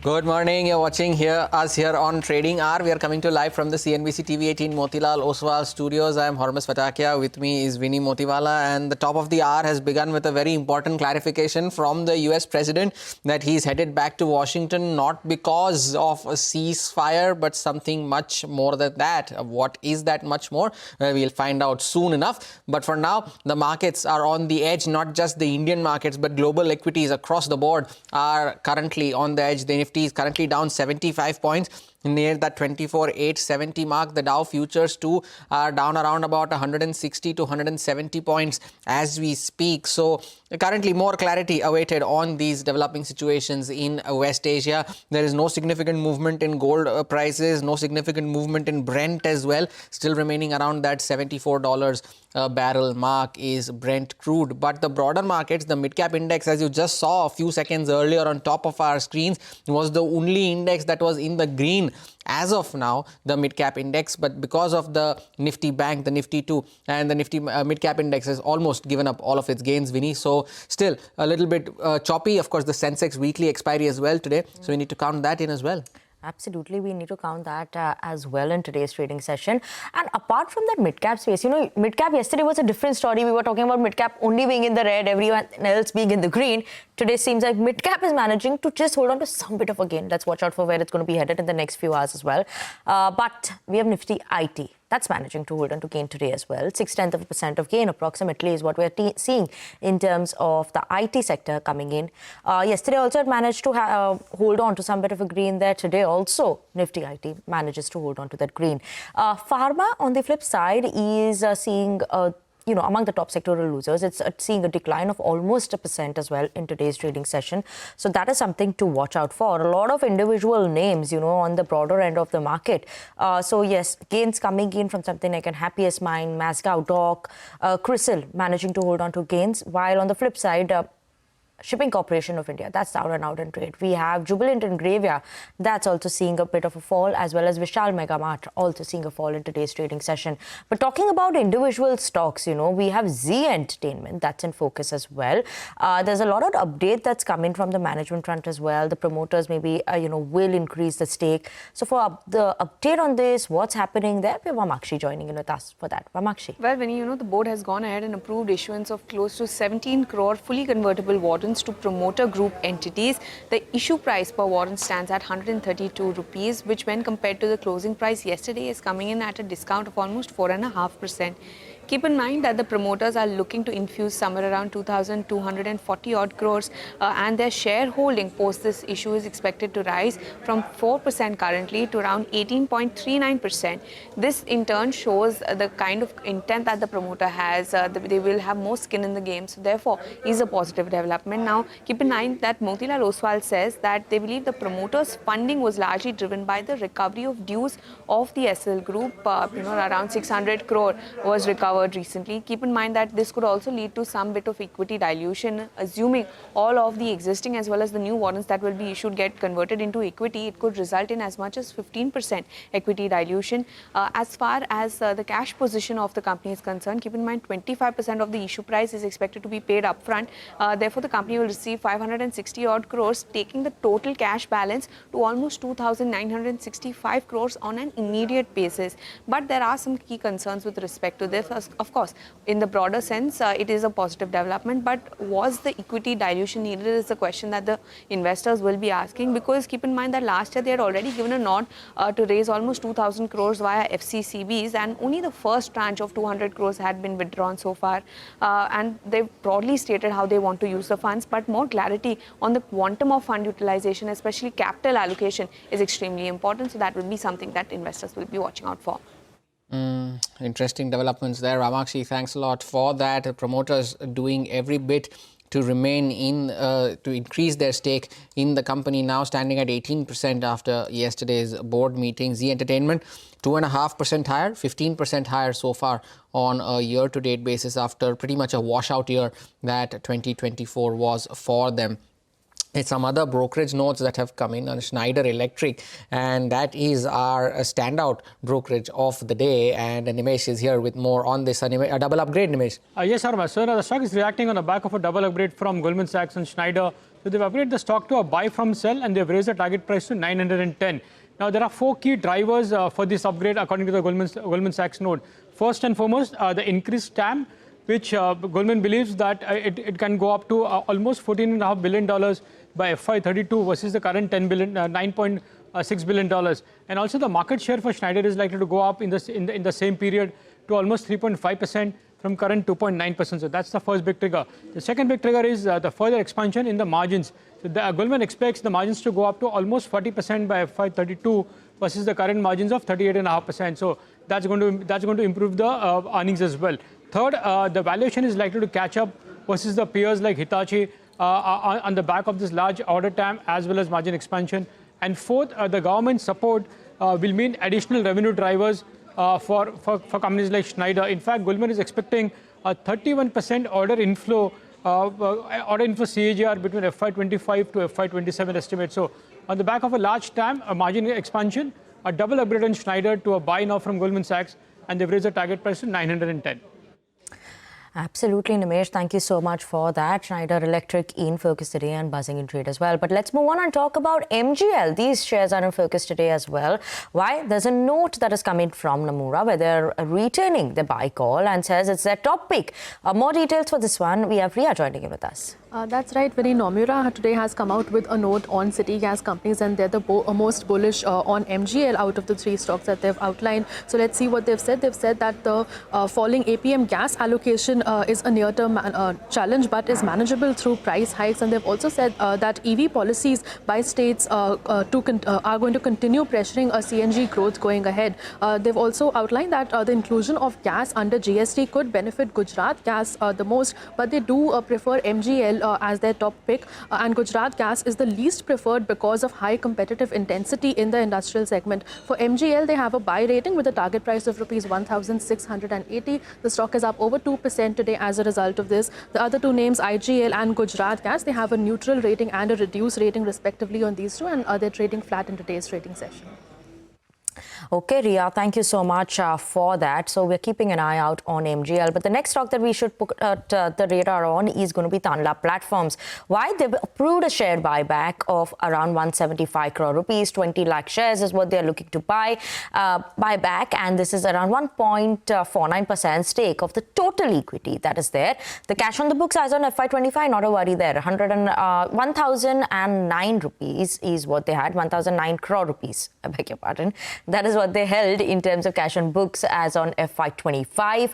Good morning. You're watching us here on Trading Hour. We are coming to live from the CNBC-TV18 Motilal Oswal studios. I am Hormus Patakia. With me is Vinny Motiwala. And the top of the hour has begun with a very important clarification from the US President that he's headed back to Washington not because of a ceasefire, but something much more than that. What is that much more? We'll find out soon enough. But for now, the markets are on the edge. Not just the Indian markets, but global equities across the board are currently on the edge. The Nifty is currently down 75 points near that 24,870 mark. The Dow futures too are down around about 160 to 170 points as we speak. So currently more clarity awaited on these developing situations in West Asia. There is no significant movement in gold prices, no significant movement in Brent as well. Still remaining around that $74 a barrel mark is Brent crude. But the broader markets, the mid-cap index, as you just saw a few seconds earlier on top of our screens, was the only index that was in the green as of now, the mid-cap index. But because of the Nifty Bank, the Nifty 2 and the Nifty mid-cap index has almost given up all of its gains, Vinny. So still a little bit choppy. Of course, the Sensex weekly expiry as well today. So we need to count that in as well. Absolutely, we need to count that as well in today's trading session. And apart from that mid-cap space, mid-cap yesterday was a different story. We were talking about mid-cap only being in the red, everyone else being in the green. Today seems like mid-cap is managing to just hold on to some bit of a gain. Let's watch out for where it's going to be headed in the next few hours as well. But we have Nifty IT. That's managing to hold on to gain today as well. 0.6% of gain approximately is what we're seeing in terms of the IT sector coming in. Yesterday also it managed to hold on to some bit of a green there. Today also Nifty IT manages to hold on to that green. Pharma on the flip side is seeing among the top sectoral losers, it's seeing a decline of almost 1% as well in today's trading session. So that is something to watch out for. A lot of individual names, on the broader end of the market. So yes, gains coming in from something like an Happiest Mind, Mascow Dock, Crisil managing to hold on to gains. While on the flip side, Shipping Corporation of India, that's down and out in trade. We have Jubilant and Gravia, that's also seeing a bit of a fall, as well as Vishal Megamart also seeing a fall in today's trading session. But talking about individual stocks, we have Z Entertainment, that's in focus as well. There's a lot of update that's coming from the management front as well. The promoters maybe, will increase the stake. So for the update on this, what's happening there, we have Vamakshi joining in with us for that. Vamakshi. Well, Vinny, the board has gone ahead and approved issuance of close to 17 crore fully convertible warrants to promoter group entities. The issue price per warrant stands at 132 rupees, which when compared to the closing price yesterday is coming in at a discount of almost 4.5%. Keep in mind that the promoters are looking to infuse somewhere around 2,240 odd crores and their shareholding post this issue is expected to rise from 4% currently to around 18.39%. This in turn shows the kind of intent that the promoter has. They will have more skin in the game. So therefore, is a positive development. Now, keep in mind that Motilal Oswal says that they believe the promoters' funding was largely driven by the recovery of dues of the SL group. Around 600 crore was recovered recently. Keep in mind that this could also lead to some bit of equity dilution. Assuming all of the existing as well as the new warrants that will be issued get converted into equity, it could result in as much as 15% equity dilution. As far as the cash position of the company is concerned, keep in mind 25% of the issue price is expected to be paid upfront. Therefore, the company will receive 560 odd crores, taking the total cash balance to almost 2,965 crores on an immediate basis. But there are some key concerns with respect to this. Of course, in the broader sense, it is a positive development, but was the equity dilution needed is the question that the investors will be asking, because keep in mind that last year they had already given a nod to raise almost 2,000 crores via FCCBs, and only the first tranche of 200 crores had been withdrawn so far, and they've broadly stated how they want to use the funds, but more clarity on the quantum of fund utilization, especially capital allocation, is extremely important. So that will be something that investors will be watching out for. Interesting developments there, Ramakshi. Thanks a lot for that. The promoters doing every bit to remain in, to increase their stake in the company, now standing at 18% after yesterday's board meeting. Z Entertainment, 2.5% higher, 15% higher so far on a year-to-date basis after pretty much a washout year that 2024 was for them. It's some other brokerage notes that have come in on Schneider Electric, and that is our standout brokerage of the day. And Nimesh is here with more on this. A double upgrade, Nimesh. Yes, Harma. So the stock is reacting on the back of a double upgrade from Goldman Sachs and Schneider. So they've upgraded the stock to a buy from sell, and they've raised the target price to 910. Now there are 4 key drivers for this upgrade according to the Goldman Sachs note. First and foremost, the increased TAM, which Goldman believes that it can go up to almost $14.5 billion by FY32 versus the current $9.6 billion. And also the market share for Schneider is likely to go up in the same period to almost 3.5% from current 2.9%. So that's the first big trigger. The second big trigger is the further expansion in the margins. So Goldman expects the margins to go up to almost 40% by FY32 versus the current margins of 38.5%. So that's going to improve the earnings as well. Third, the valuation is likely to catch up versus the peers like Hitachi on the back of this large order TAM as well as margin expansion. And fourth, the government support will mean additional revenue drivers for companies like Schneider. In fact, Goldman is expecting a 31% order inflow CAGR between FY25 to FY27 estimate. So on the back of a large TAM, a margin expansion, a double upgrade on Schneider to a buy now from Goldman Sachs, and they've raised the target price to 910. Absolutely, Nimesh. Thank you so much for that. Schneider Electric in focus today and buzzing in trade as well. But let's move on and talk about MGL. These shares are in focus today as well. Why? There's a note that is coming from Nomura where they're retaining the buy call and says it's their top pick. More details for this one. We have Riya joining in with us. That's right, Vinny. Nomura today has come out with a note on city gas companies, and they're the most bullish on MGL out of the 3 stocks that they've outlined. So let's see what they've said. They've said that the falling APM gas allocation is a near-term challenge, but is manageable through price hikes. And they've also said that EV policies by states are going to continue pressuring a CNG growth going ahead. They've also outlined that the inclusion of gas under GST could benefit Gujarat Gas the most, but they do prefer MGL as their top pick, and Gujarat Gas is the least preferred because of high competitive intensity in the industrial segment. For MGL, they have a buy rating with a target price of rupees 1,680. The stock is up over 2% today as a result of this. The other 2 names, IGL and Gujarat Gas, they have a neutral rating and a reduced rating respectively on these 2, and they're trading flat in today's trading session. Okay, Riya, thank you so much for that. So we're keeping an eye out on MGL. But the next stock that we should put the radar on is going to be Tanla Platforms. Why? They've approved a share buyback of around 175 crore rupees. 20 lakh shares is what they're looking to buy back. And this is around 1.49% stake of the total equity that is there. The cash on the books as on FY25, not a worry there. 1,009 rupees is what they had. 1,009 crore rupees, I beg your pardon. That is what they held in terms of cash on books as on FY25.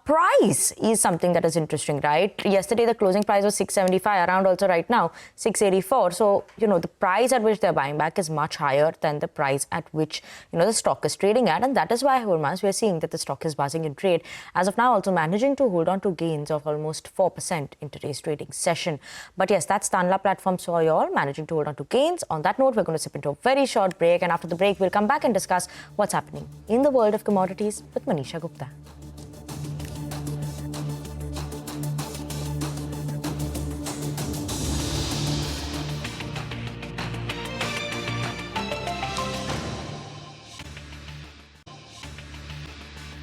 Price is something that is interesting, right? Yesterday, the closing price was 675, around also right now, 684. So, the price at which they're buying back is much higher than the price at which, the stock is trading at. And that is why, Hurmas, we're seeing that the stock is buzzing in trade. As of now, also managing to hold on to gains of almost 4% in today's trading session. But yes, that's Tanla Platforms for you all, managing to hold on to gains. On that note, we're going to slip into a very short break. And after the break, we'll come back and discuss what's happening in the world of commodities with Manisha Gupta.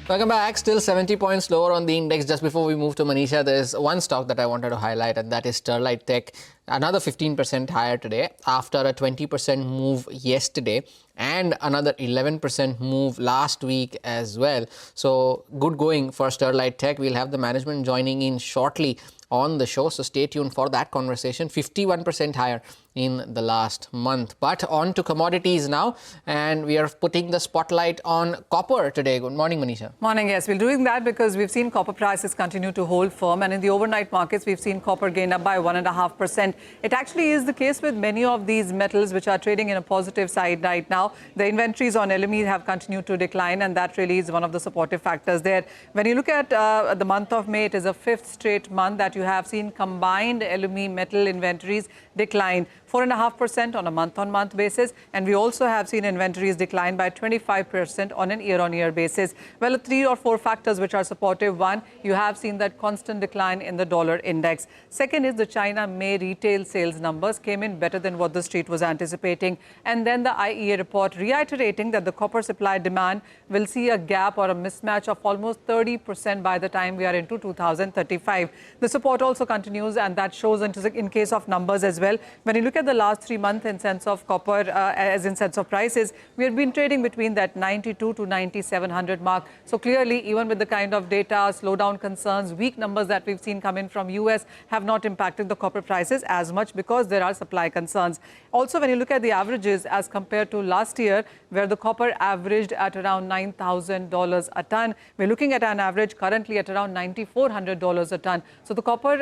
Welcome back. Still 70 points lower on the index. Just before we move to Manisha, there's one stock that I wanted to highlight, and that is Sterlite Tech. Another 15% higher today after a 20% move yesterday and another 11% move last week as well. So good going for Sterlite Tech. We'll have the management joining in shortly on the show, so stay tuned for that conversation. 51% higher in the last month. But on to commodities now, and we are putting the spotlight on copper today. Good morning, Manisha. Morning. Yes, we're doing that because we've seen copper prices continue to hold firm, and in the overnight markets we've seen copper gain up by 1.5%. It actually is the case with many of these metals which are trading in a positive side right now. The inventories on LME have continued to decline, and that really is one of the supportive factors there. When you look at the month of May, it is a 5th straight month that you have seen combined LME metal inventories decline. 4.5% on a month-on-month basis. And we also have seen inventories decline by 25% on an year-on-year basis. Well, 3 or 4 factors which are supportive. One, you have seen that constant decline in the dollar index. Second is the China May retail sales numbers came in better than what the street was anticipating. And then the IEA report reiterating that the copper supply demand will see a gap or a mismatch of almost 30% by the time we are into 2035. The support also continues, and that shows in case of numbers as well. When you look at the last 3 months in sense of copper, as in sense of prices, we have been trading between that 92 to 9700 mark. So clearly, even with the kind of data, slowdown concerns, weak numbers that we've seen come in from US have not impacted the copper prices as much because there are supply concerns. Also, when you look at the averages as compared to last year, where the copper averaged at around $9,000 a ton, we're looking at an average currently at around $9,400 a ton. So the copper,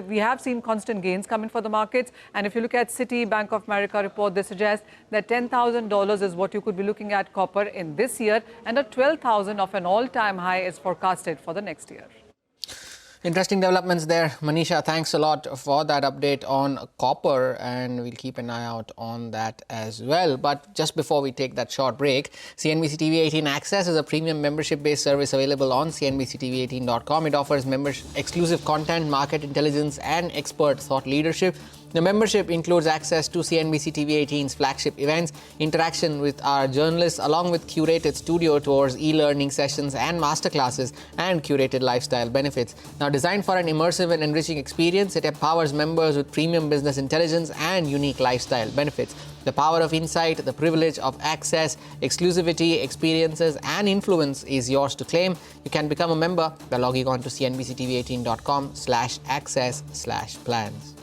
we have seen constant gains coming for the markets. And if you look at Citi, Bank of America report, they suggest that $10,000 is what you could be looking at copper in this year, and a 12,000 of an all-time high is forecasted for the next year. Interesting developments there. Manisha, thanks a lot for that update on copper, and we'll keep an eye out on that as well. But just before we take that short break, CNBC-TV18 Access is a premium membership-based service available on CNBC-TV18.com. It offers members exclusive content, market intelligence, and expert thought leadership. The membership includes access to CNBC TV18's flagship events, interaction with our journalists, along with curated studio tours, e-learning sessions and masterclasses, and curated lifestyle benefits. Now, designed for an immersive and enriching experience, it empowers members with premium business intelligence and unique lifestyle benefits. The power of insight, the privilege of access, exclusivity, experiences, and influence is yours to claim. You can become a member by logging on to cnbctv18.com/access/plans.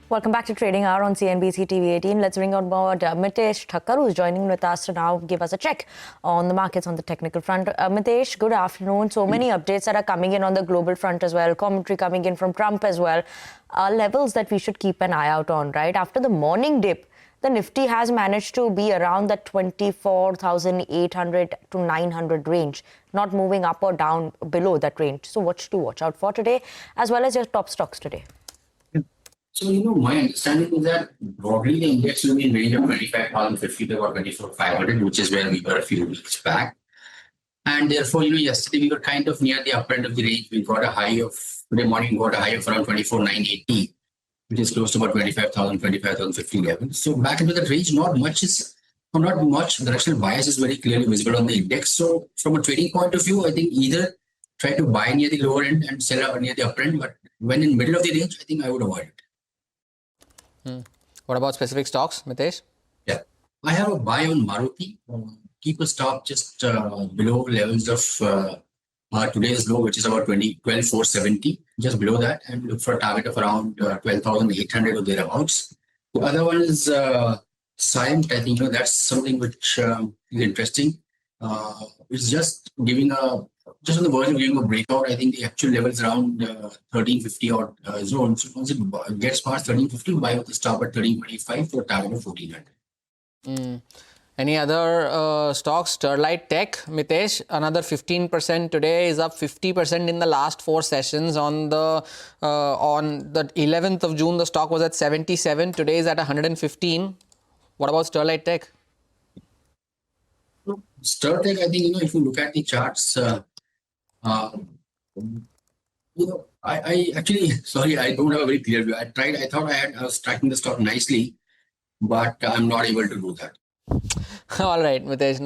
Welcome back to Trading Hour on CNBC TV18. Let's bring on board Mitesh Thakkar, who's joining with us to now give us a check on the markets on the technical front. Mitesh, good afternoon. So many updates that are coming in on the global front as well, commentary coming in from Trump as well, levels that we should keep an eye out on, right? After the morning dip, the Nifty has managed to be around that 24,800 to 900 range, not moving up or down below that range. So what to watch out for today, as well as your top stocks today? So, my understanding is that broadly the index will be in range of 25,050 to about 24,500, which is where we were a few weeks back. And therefore, yesterday we were kind of near the upper end of the range. We got a high of, today morning, got a high of around 24,980, which is close to about 25,000, 25,050 levels. So back into that range, not much. Directional bias is very clearly visible on the index. So from a trading point of view, I think either try to buy near the lower end and sell near the upper end. But when in middle of the range, I think I would avoid it. What about specific stocks, Mitesh? Yeah, I have a buy on Maruti. Keep a stop just below levels of today's low, which is about 12,470, just below that, and look for a target of around 12,800 or thereabouts. The other one is Cyient. I think that's something which is interesting. It's just giving just on the verge of giving a breakout. I think the actual level is around 1350 odd zone. So once it gets past 1350, buy with the stop at 1325 for a target of 1400. Any other stocks? Sterlite Tech, Mitesh, another 15% today, is up 50% in the last 4 sessions. On the 11th of June, the stock was at 77. Today is at 115. What about Sterlite Tech? Sterlite, I think, if you look at the charts, I actually, sorry, I don't have a very clear view. I thought I was tracking the stock nicely, but I'm not able to do that. All right, Mitesh,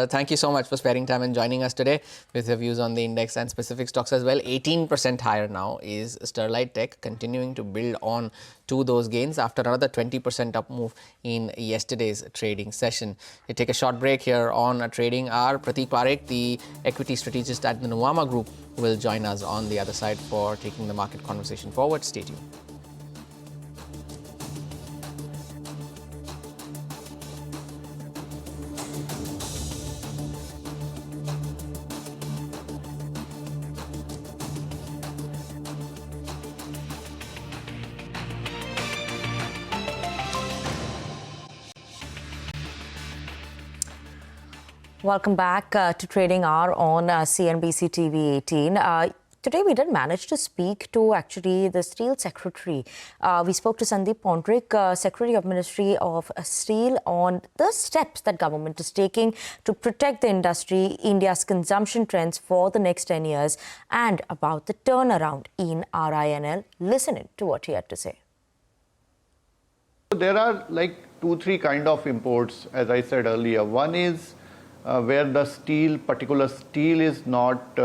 thank you so much for sparing time and joining us today with your views on the index and specific stocks as well. 18% higher now is Sterlite Tech, continuing to build on to those gains after another 20% up move in yesterday's trading session. We take a short break here on Trading Hour. Pritik, the equity strategist at the Nuvama Group, will join us on the other side for taking the market conversation forward. Stay tuned. Welcome back to Trading Hour on CNBC TV18. Today, we did manage to speak to actually the Steel Secretary. We spoke to Sandeep Pondrik, Secretary of Ministry of Steel, on the steps that government is taking to protect the industry, India's consumption trends for the next 10 years, and about the turnaround in RINL. Listen in to what he had to say. There are like 2-3 kind of imports, as I said earlier. One is where the particular steel is not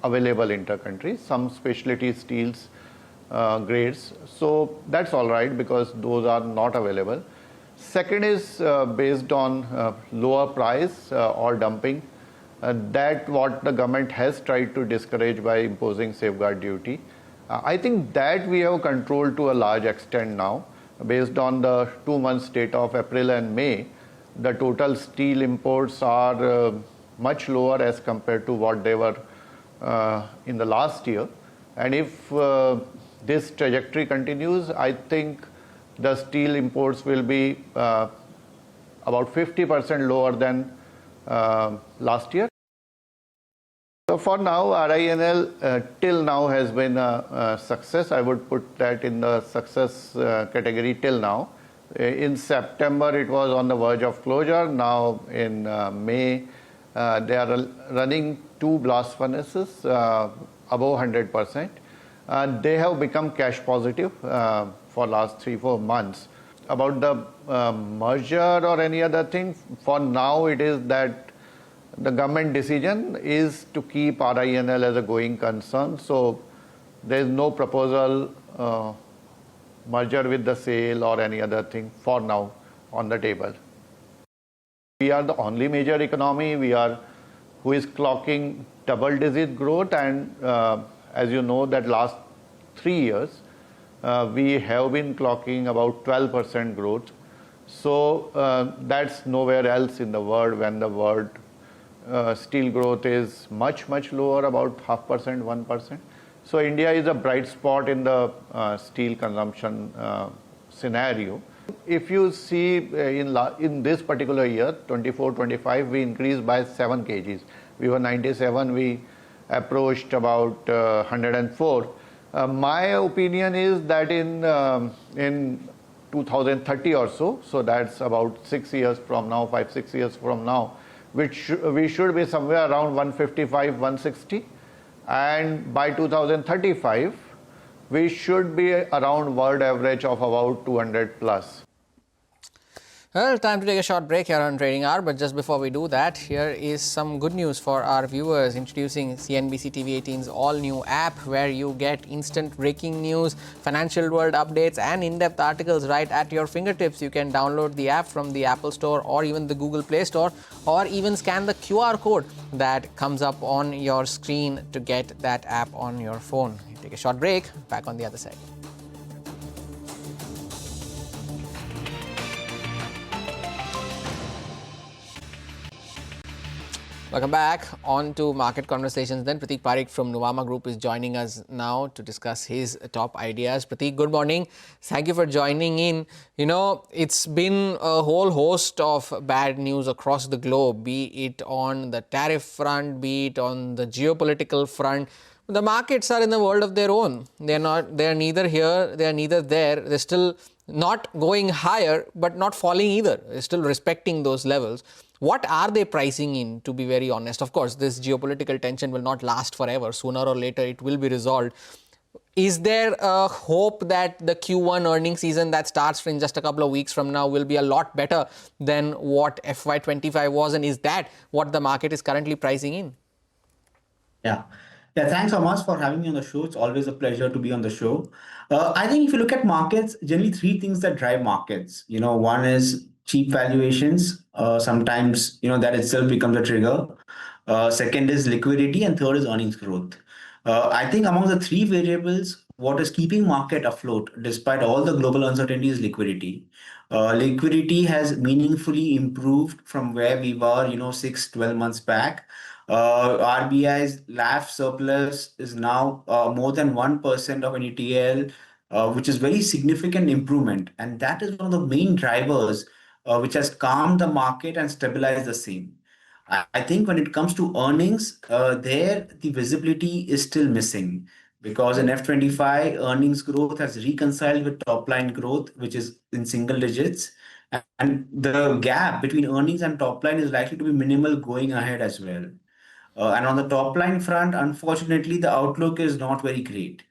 available inter-country, some specialty steels grades. So that's all right because those are not available. Second is based on lower price or dumping. That what the government has tried to discourage by imposing safeguard duty. I think that we have controlled to a large extent now. Based on the 2 months data of April and May, the total steel imports are much lower as compared to what they were in the last year. And if this trajectory continues, I think the steel imports will be about 50% lower than last year. So for now, RINL till now has been a success. I would put that in the success category till now. In September, it was on the verge of closure. Now in May, they are running 2 blast furnaces above 100%. They have become cash positive for last 3-4 months. About the merger or any other thing, for now it is that the government decision is to keep RINL as a going concern. So there is no proposal merger with the sale or any other thing for now on the table. We are the only major economy who is clocking double-digit growth, and as you know that last 3 years we have been clocking about 12% growth. So that's nowhere else in the world when the world steel growth is much lower, about 0.5%, 1%. So India is a bright spot in the steel consumption scenario. If you see in this particular year, 24-25, we increased by 7 kgs. We were 97, we approached about 104. My opinion is that in 2030 or so that's about 6 years from now, 5-6 years from now, which we should be somewhere around 155, 160. And by 2035, we should be around world average of about 200 plus. Well, time to take a short break here on Trading Hour, but just before we do that, here is some good news for our viewers. Introducing CNBC TV18's all-new app, where you get instant breaking news, financial world updates and in-depth articles right at your fingertips. You can download the app from the Apple Store or even the Google Play Store, or even scan the QR code that comes up on your screen to get that app on your phone. Take a short break, back on the other side. Welcome back. On to market conversations then. Pritik from Nuvama Group is joining us now to discuss his top ideas. Pritik, good morning. Thank you for joining in. You know, it's been a whole host of bad news across the globe, be it on the tariff front, be it on the geopolitical front. The markets are in a world of their own. They're neither here, they're neither there. They're still not going higher, but not falling either. They're still respecting those levels. What are they pricing in, to be very honest? Of course, this geopolitical tension will not last forever. Sooner or later, it will be resolved. Is there a hope that the Q1 earnings season that starts in just a couple of weeks from now will be a lot better than what FY25 was? And is that what the market is currently pricing in? Yeah, thanks so much for having me on the show. It's always a pleasure to be on the show. I think if you look at markets, generally 3 things that drive markets. One is cheap valuations. Sometimes, that itself becomes a trigger. Second is liquidity, and third is earnings growth. I think among the 3 variables, what is keeping market afloat despite all the global uncertainty is liquidity. Liquidity has meaningfully improved from where we were, 6-12 months back. RBI's LAF surplus is now more than 1% of an ETL, which is very significant improvement. And that is one of the main drivers which has calmed the market and stabilized the same. I think when it comes to earnings, there the visibility is still missing because in F25, earnings growth has reconciled with top line growth, which is in single digits. And the gap between earnings and top line is likely to be minimal going ahead as well. And on the top line front, unfortunately, the outlook is not very great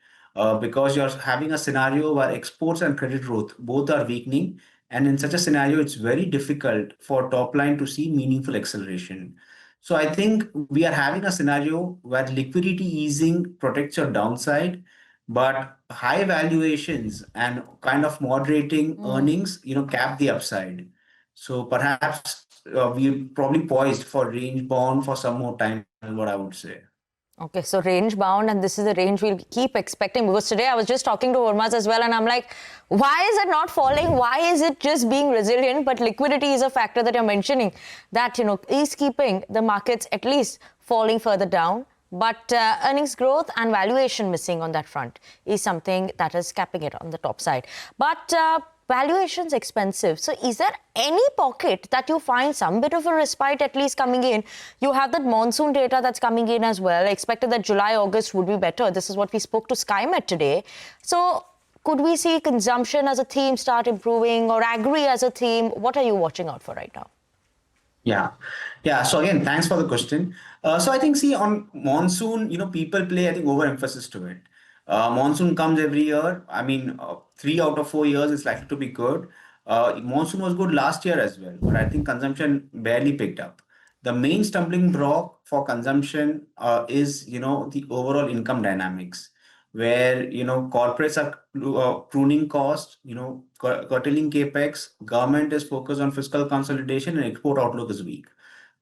because you're having a scenario where exports and credit growth both are weakening. And in such a scenario, it's very difficult for top line to see meaningful acceleration. So I think we are having a scenario where liquidity easing protects your downside, but high valuations and kind of moderating earnings, cap the upside. So perhaps we're probably poised for range bound for some more time, is what I would say. Okay, so range bound, and this is the range we'll keep expecting, because today I was just talking to Urmas as well, and I'm like, why is it not falling? Why is it just being resilient? But liquidity is a factor that you're mentioning that, is keeping the markets at least falling further down. But earnings growth and valuation missing on that front is something that is capping it on the top side. But valuation's expensive. So is there any pocket that you find some bit of a respite at least coming in? You have that monsoon data that's coming in as well. Expected that July, August would be better. This is what we spoke to SkyMed today. So could we see consumption as a theme start improving, or agri as a theme? What are you watching out for right now? Yeah. So again, thanks for the question. So I think, see, on monsoon, people play, I think, overemphasis to it. Monsoon comes every year. I mean, 3 out of 4 years is likely to be good. Monsoon was good last year as well, but I think consumption barely picked up. The main stumbling block for consumption is, the overall income dynamics, where, corporates are pruning costs, curtailing capex, government is focused on fiscal consolidation, and export outlook is weak.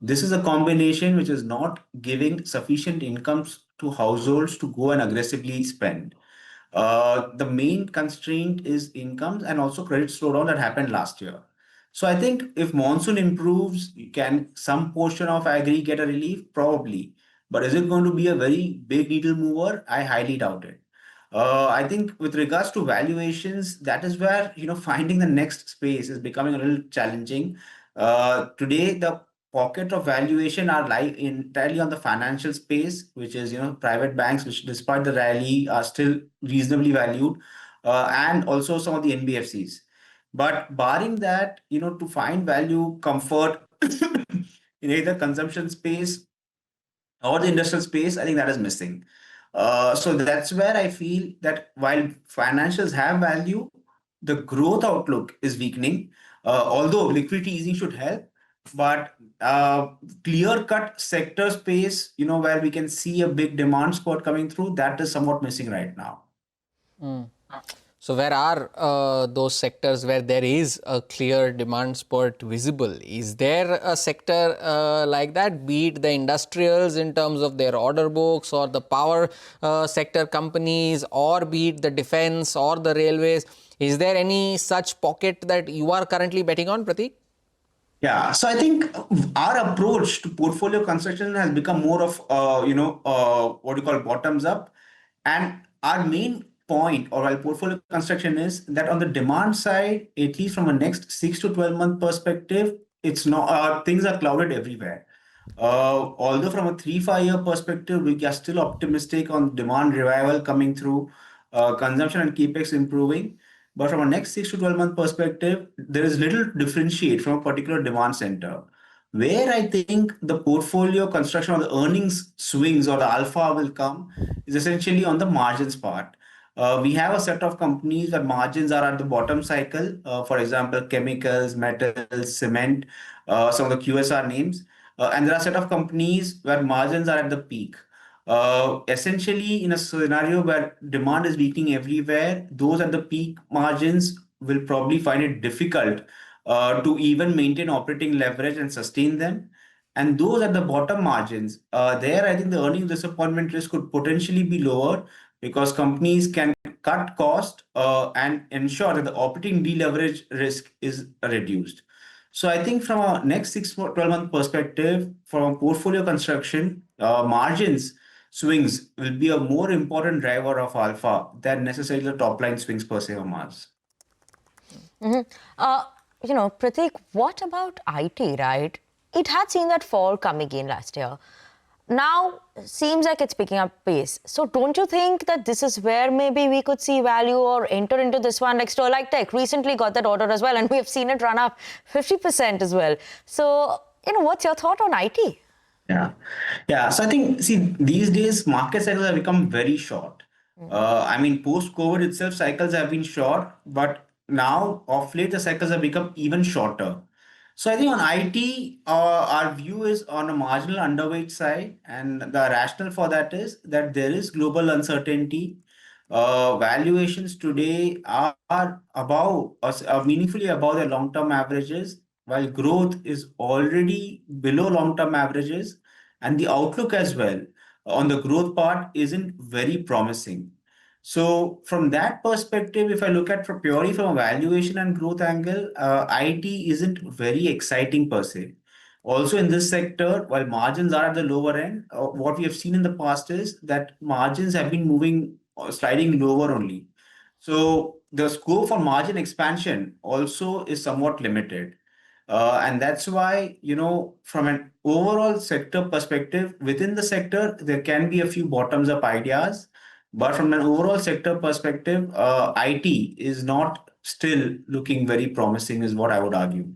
This is a combination which is not giving sufficient incomes to households to go and aggressively spend. The main constraint is incomes and also credit slowdown that happened last year. So I think if monsoon improves, can some portion of agri get a relief? Probably. But is it going to be a very big needle mover? I highly doubt it. I think with regards to valuations, that is where, finding the next space is becoming a little challenging. Today, the pocket of valuation are lying entirely on the financial space, which is, private banks, which despite the rally are still reasonably valued, and also some of the NBFCs. But barring that, to find value comfort in either consumption space or the industrial space, I think that is missing. So that's where I feel that while financials have value, the growth outlook is weakening, although liquidity easing should help. But clear-cut sector space, where we can see a big demand spot coming through, that is somewhat missing right now. So where are those sectors where there is a clear demand spurt visible? Is there a sector like that, be it the industrials in terms of their order books, or the power sector companies, or be it the defense or the railways? Is there any such pocket that you are currently betting on, Pritik? Yeah, so I think our approach to portfolio construction has become more of, what you call bottoms up. And our main point, or while portfolio construction, is that on the demand side, at least from a next 6 to 12-month perspective, it's not things are clouded everywhere. Although from a 3-5 year perspective, we are still optimistic on demand revival coming through, consumption and capex improving. But from a next 6 to 12-month perspective, there is little differentiate from a particular demand center. Where I think the portfolio construction or the earnings swings or the alpha will come is essentially on the margins part. We have a set of companies where margins are at the bottom cycle. For example, chemicals, metals, cement, some of the QSR names. And there are a set of companies where margins are at the peak. Essentially, in a scenario where demand is weakening everywhere, those at the peak margins will probably find it difficult to even maintain operating leverage and sustain them. And those at the bottom margins, there I think the earnings disappointment risk could potentially be lower, because companies can cut cost and ensure that the operating deleverage risk is reduced. So I think from a next 6 to 12-month perspective, from a portfolio construction, margins swings will be a more important driver of alpha than necessarily the top line swings per se, Mars. Pratik, what about IT, right? it had seen that fall coming in last year. Now, seems like it's picking up pace. So don't you think that this is where maybe we could see value or enter into this one? Like Sterlite Tech recently got that order as well, and we have seen it run up 50% as well. So, what's your thought on IT? Yeah. So I think, see, these days market cycles have become very short. I mean, post-COVID itself, cycles have been short, but now of late the cycles have become even shorter. So I think on IT, our view is on a marginal underweight side, and the rationale for that is that there is global uncertainty. Valuations today are above, meaningfully above their long-term averages, while growth is already below long-term averages, and the outlook as well on the growth part isn't very promising. So from that perspective, if I look at purely from a valuation and growth angle, IT isn't very exciting per se. Also in this sector, while margins are at the lower end, what we have seen in the past is that margins have been moving, sliding lower only. So the scope for margin expansion also is somewhat limited. And that's why, from an overall sector perspective, within the sector, there can be a few bottoms up ideas. But from an overall sector perspective, IT is not still looking very promising, is what I would argue.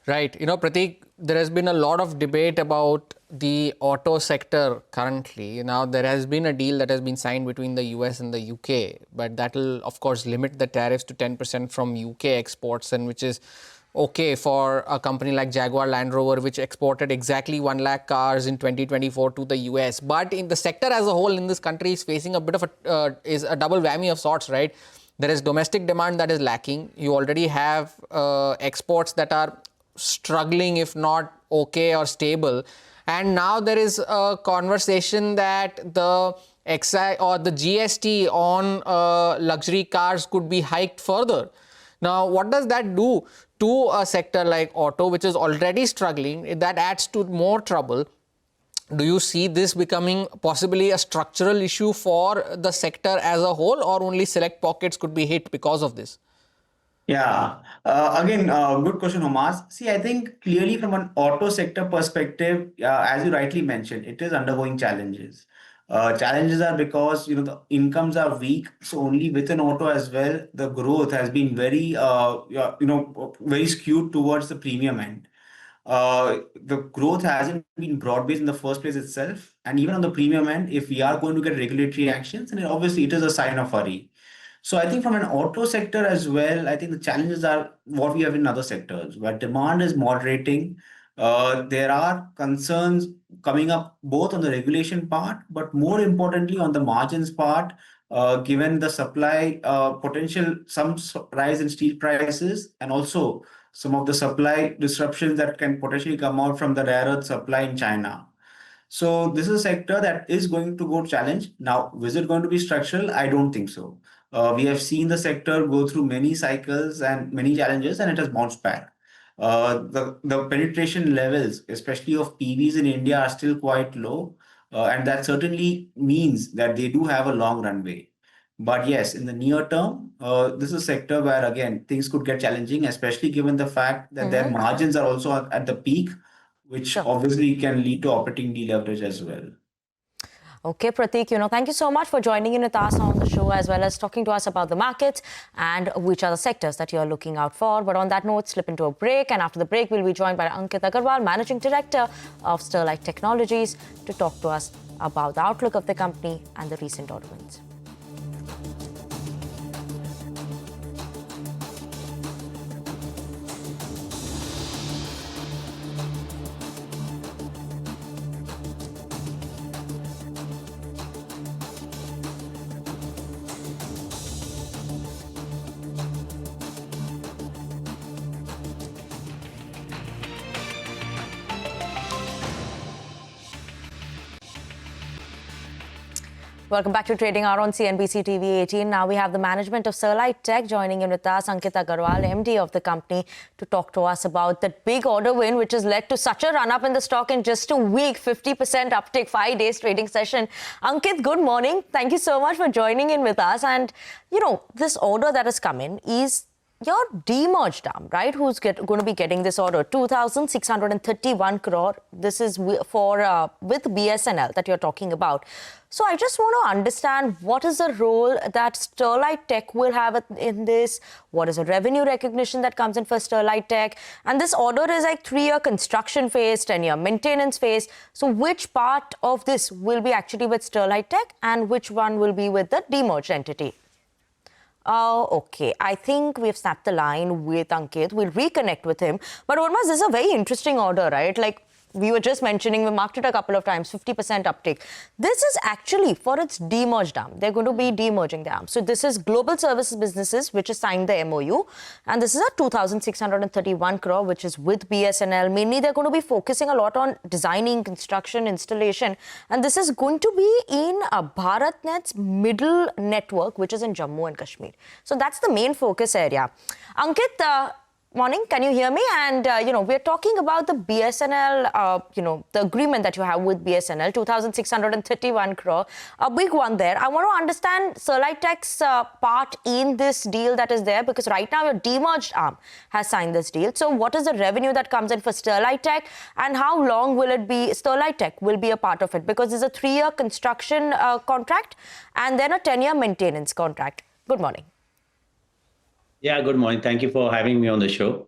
Right. Pratik, there has been a lot of debate about the auto sector currently. Now, there has been a deal that has been signed between the US and the UK, but that will, of course, limit the tariffs to 10% from UK exports, and which is okay for a company like Jaguar Land Rover, which exported exactly 1 lakh cars in 2024 to the US. But in the sector as a whole in this country is facing a bit of a double whammy of sorts, right? There is domestic demand that is lacking. You already have exports that are struggling, if not okay or stable. And now there is a conversation that the excise or the GST on luxury cars could be hiked further. Now, what does that do to a sector like auto, which is already struggling? That adds to more trouble. Do you see this becoming possibly a structural issue for the sector as a whole, or only select pockets could be hit because of this? Yeah. Again, good question, Humas. See, I think clearly from an auto sector perspective, as you rightly mentioned, it is undergoing challenges. Challenges are because the incomes are weak, so only within auto as well, the growth has been very very skewed towards the premium end. The growth hasn't been broad-based in the first place itself, and even on the premium end, if we are going to get regulatory actions, then obviously it is a sign of hurry. So I think from an auto sector as well, I think the challenges are what we have in other sectors, where demand is moderating. There are concerns coming up both on the regulation part, but more importantly on the margins part, given the supply potential, some rise in steel prices, and also some of the supply disruptions that can potentially come out from the rare earth supply in China. So this is a sector that is going to go challenge. Now, is it going to be structural? I don't think so. We have seen the sector go through many cycles and many challenges, and it has bounced back. The penetration levels, especially of PVs in India, are still quite low. And that certainly means that they do have a long runway. But yes, in the near term, this is a sector where, again, things could get challenging, especially given the fact that their margins are also at the peak, which obviously can lead to operating deleverage as well. Okay, Pritik, thank you so much for joining in with us on the show, as well as talking to us about the markets and which are the sectors that you're looking out for. But on that note, slip into a break. And after the break, we'll be joined by Ankit Agarwal, Managing Director of Sterlite Technologies, to talk to us about the outlook of the company and the recent order wins. Welcome back to Trading Hour on CNBC-TV18. Now we have the management of Sterlite Tech joining in with us, Ankit Agarwal, MD of the company, to talk to us about that big order win, which has led to such a run-up in the stock in just a week, 50% uptick, 5 days trading session. Ankit, good morning. Thank you so much for joining in with us. And, this order that has come in is your demerged arm, right, who's going to be getting this order, 2,631 crore. This is for with BSNL that you're talking about. So I just want to understand what is the role that Sterlite Tech will have in this? What is the revenue recognition that comes in for Sterlite Tech? And this order is like 3-year construction phase, 10-year maintenance phase. So which part of this will be actually with Sterlite Tech and which one will be with the demerged entity? Okay. I think we've snapped the line with Ankit. We'll reconnect with him. But Ormas, this is a very interesting order, right? Like we were just mentioning, we marked it a couple of times, 50% uptake. This is actually for its demerged arm. They're going to be demerging the arm. So this is Global Services Businesses, which has signed the MOU. And this is a 2,631 crore, which is with BSNL. Mainly, they're going to be focusing a lot on designing, construction, installation. And this is going to be in BharatNet's middle network, which is in Jammu and Kashmir. So that's the main focus area. Ankit, morning, can you hear me? And, we're talking about the BSNL, the agreement that you have with BSNL, 2,631 crore, a big one there. I want to understand Sterlite Tech's part in this deal that is there, because right now your demerged arm has signed this deal. So what is the revenue that comes in for Sterlite Tech and how long will it be, Sterlite Tech will be a part of it? Because there's a 3-year construction contract and then a 10-year maintenance contract. Good morning. Yeah, good morning. Thank you for having me on the show.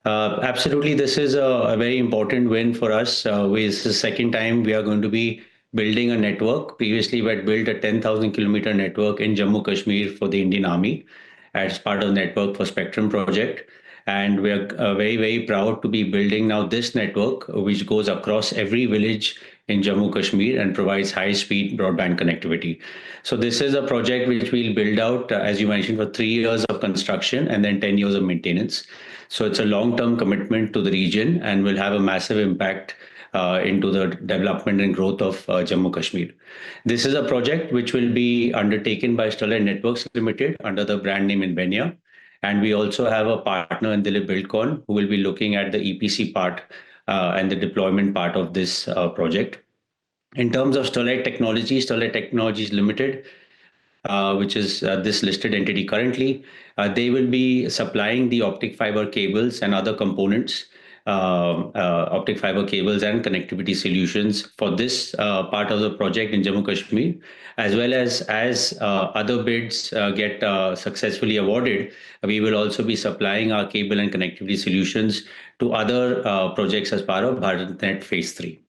Absolutely, this is a very important win for us. It's the second time we are going to be building a network. Previously, we had built a 10,000 kilometer network in Jammu Kashmir for the Indian Army as part of the Network for Spectrum project. And we are very, very proud to be building now this network, which goes across every village in Jammu Kashmir and provides high-speed broadband connectivity. So this is a project which we'll build out, as you mentioned, for 3 years of construction and then 10 years of maintenance. So it's a long-term commitment to the region and will have a massive impact into the development and growth of Jammu Kashmir. This is a project which will be undertaken by Sterlite Networks Limited under the brand name Invenia. And we also have a partner in Dilip Buildcon who will be looking at the EPC part and the deployment part of this project. In terms of Sterlite Technologies Limited, which is this listed entity currently, they will be supplying the optic fiber cables and other components, optic fiber cables and connectivity solutions for this part of the project in Jammu Kashmir, as well as other bids get successfully awarded. We will also be supplying our cable and connectivity solutions to other projects as part of BharatNet Phase 3.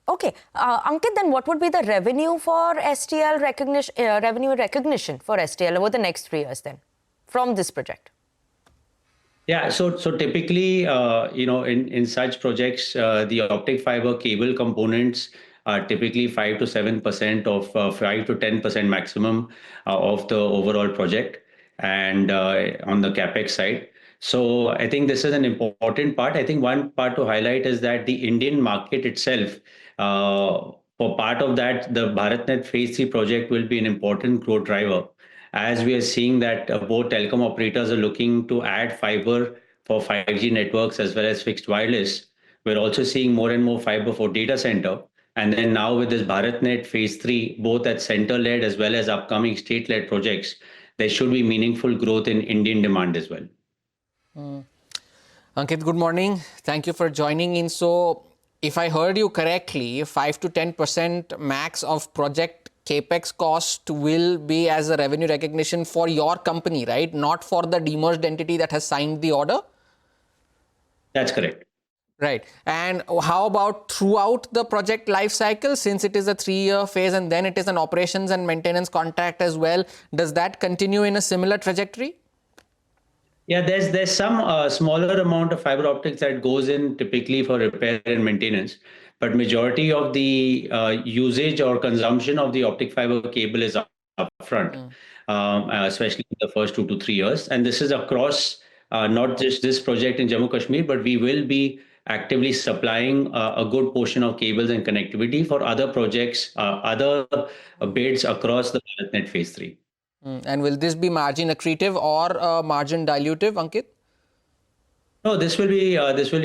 Okay. Ankit, then what would be the revenue for STL recognition, revenue recognition for STL over the next 3 years then from this project? Yeah, so typically, in such projects, the optic fiber cable components are typically 5 to 7% of 5 to 10% maximum of the overall project, and on the capex side. So I think this is an important part. I think one part to highlight is that the Indian market itself, for part of that, the BharatNet Phase 3 project will be an important growth driver, as we are seeing that both telecom operators are looking to add fiber for 5G networks as well as fixed wireless. We're also seeing more and more fiber for data center. And then now with this BharatNet Phase 3, both at center-led as well as upcoming state-led projects, there should be meaningful growth in Indian demand as well. Ankit, good morning. Thank you for joining in. So if I heard you correctly, 5 to 10% max of project capex cost will be as a revenue recognition for your company, right? Not for the demerged entity that has signed the order? That's correct. Right. And how about throughout the project life cycle, since it is a 3-year phase and then it is an operations and maintenance contract as well, does that continue in a similar trajectory? Yeah, there's some smaller amount of fiber optics that goes in typically for repair and maintenance, but majority of the usage or consumption of the optic fiber cable is upfront, especially in the first 2 to 3 years. And this is across not just this project in Jammu Kashmir, but we will be actively supplying a good portion of cables and connectivity for other projects, other bids across the BharatNet Phase 3. And will this be margin accretive or margin dilutive, Ankit? No, this will be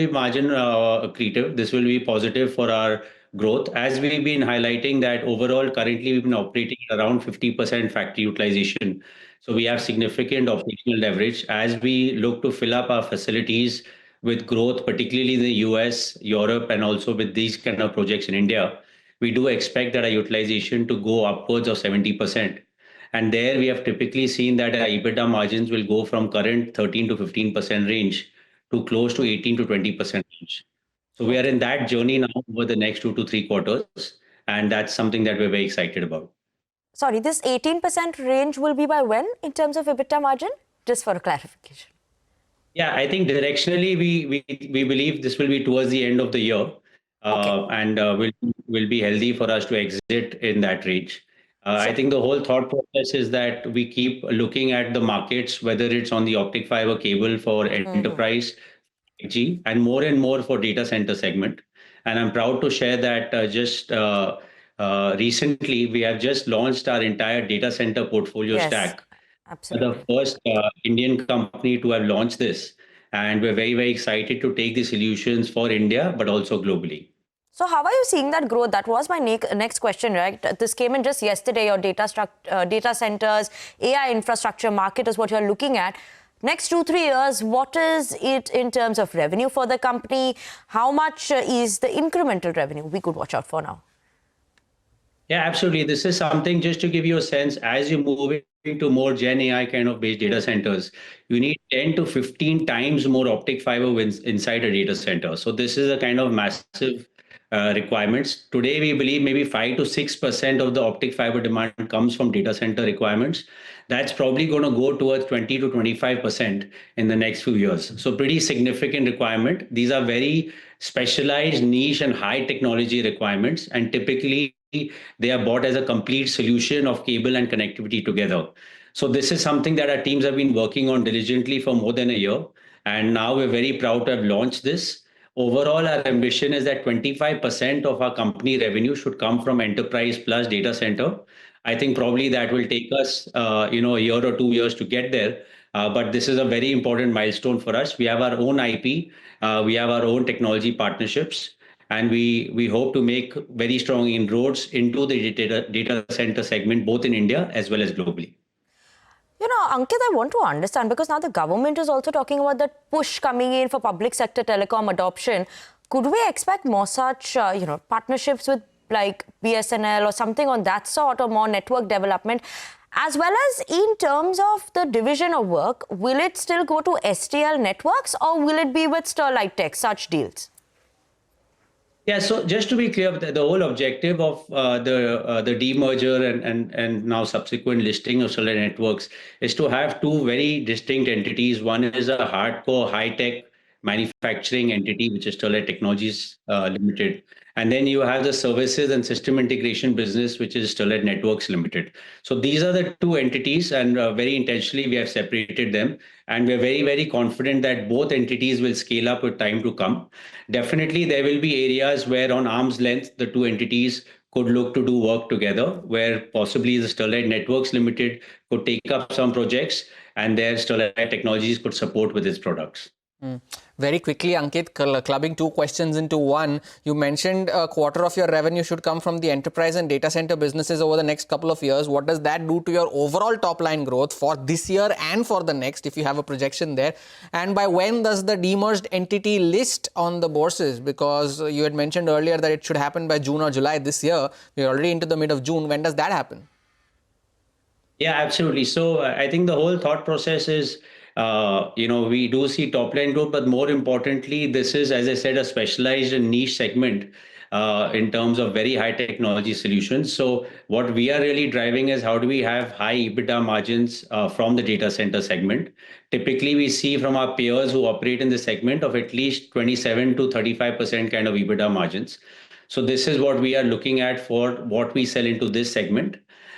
margin accretive. This will be positive for our growth. As we've been highlighting that overall, currently we've been operating at around 50% factory utilization. So we have significant operational leverage as we look to fill up our facilities with growth, particularly in the US, Europe, and also with these kind of projects in India. We do expect that our utilization to go upwards of 70%. And there we have typically seen that our EBITDA margins will go from current 13 to 15% range to close to 18 to 20% range. So we are in that journey now over the next 2 to 3 quarters, and that's something that we're very excited about. Sorry, this 18% range will be by when in terms of EBITDA margin? Just for a clarification. Yeah, I think directionally we believe this will be towards the end of the year, and will be healthy for us to exit in that range. I think the whole thought process is that we keep looking at the markets, whether it's on the optic fiber cable for enterprise, 5G, and more for data center segment. And I'm proud to share that just recently we have just launched our entire data center portfolio stack. Absolutely. The first Indian company to have launched this. And we're very, very excited to take the solutions for India, but also globally. So how are you seeing that growth? That was my next question, right? This came in just yesterday. Your data centers, AI infrastructure market is what you're looking at. Next 2-3 years, what is it in terms of revenue for the company? How much is the incremental revenue we could watch out for now? Yeah, absolutely. This is something just to give you a sense, as you move into more Gen AI kind of based data centers, you need 10 to 15 times more optic fiber inside a data center. So this is a kind of massive requirements. Today, we believe maybe 5 to 6% of the optic fiber demand comes from data center requirements. That's probably going to go towards 20 to 25% in the next few years. So pretty significant requirement. These are very specialized, niche, and high technology requirements. And typically, they are bought as a complete solution of cable and connectivity together. So this is something that our teams have been working on diligently for more than a year. And now we're very proud to have launched this. Overall, our ambition is that 25% of our company revenue should come from enterprise plus data center. I think probably that will take us, a year or 2 years to get there. But this is a very important milestone for us. We have our own IP. We have our own technology partnerships. And we hope to make very strong inroads into the data center segment, both in India as well as globally. You know, Ankit, I want to understand, because now the government is also talking about that push coming in for public sector telecom adoption. Could we expect more such, partnerships with like BSNL or something on that sort, or more network development? As well as in terms of the division of work, will it still go to STL Networks or will it be with Sterlite Tech, such deals? Yeah, so just to be clear, the whole objective of the demerger and now subsequent listing of Sterlite Networks is to have two very distinct entities. One is a hardcore high-tech manufacturing entity, which is Sterlite Technologies Limited. And then you have the services and system integration business, which is Sterlite Networks Limited. So these are the two entities, and very intentionally we have separated them. And we're very, very confident that both entities will scale up with time to come. Definitely, there will be areas where on arm's length, the two entities could look to do work together, where possibly the Sterlite Networks Limited could take up some projects and their Sterlite Technologies could support with its products. Very quickly, Ankit, clubbing two questions into one. You mentioned a quarter of your revenue should come from the enterprise and data center businesses over the next couple of years. What does that do to your overall top line growth for this year and for the next, if you have a projection there? And by when does the demerged entity list on the bourses? Because you had mentioned earlier that it should happen by June or July this year. We're already into the mid of June. When does that happen? Yeah, absolutely. So I think the whole thought process is, we do see top line growth, but more importantly, this is, as I said, a specialized and niche segment in terms of very high technology solutions. So what we are really driving is how do we have high EBITDA margins from the data center segment. Typically, we see from our peers who operate in the segment of at least 27 to 35% kind of EBITDA margins. So this is what we are looking at for what we sell into this segment.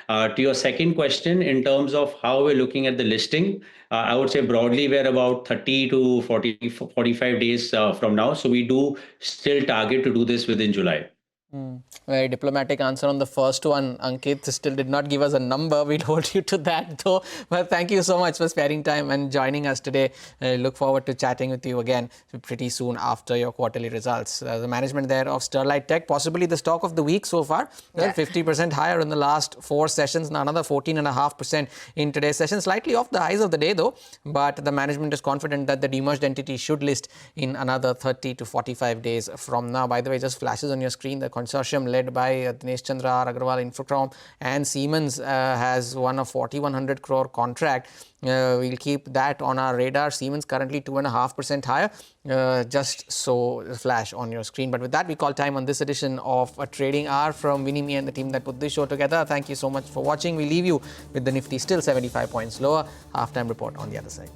To your second question, in terms of how we're looking at the listing, I would say broadly we're about 30 to 45 days from now. So we do still target to do this within July. Very diplomatic answer on the first one. Ankit still did not give us a number. We'll hold you to that though. But thank you so much for sparing time and joining us today. I look forward to chatting with you again pretty soon after your quarterly results. The management there of Sterlite Tech, possibly the stock of the week so far. Well, 50% higher in the last 4 sessions, now another 14.5% in today's session. Slightly off the highs of the day though. But the management is confident that the demerged entity should list in another 30 to 45 days from now. By the way, just flashes on your screen, the consortium led by Dinesh Chandra, Agarwal Infocom and Siemens has won a 4,100 crore contract. We'll keep that on our radar. Siemens currently 2.5% higher. Just so flash on your screen. But with that, we call time on this edition of a Trading Hour from Winnie, me and the team that put this show together. Thank you so much for watching. We leave you with the Nifty still 75 points lower. Halftime report on the other side.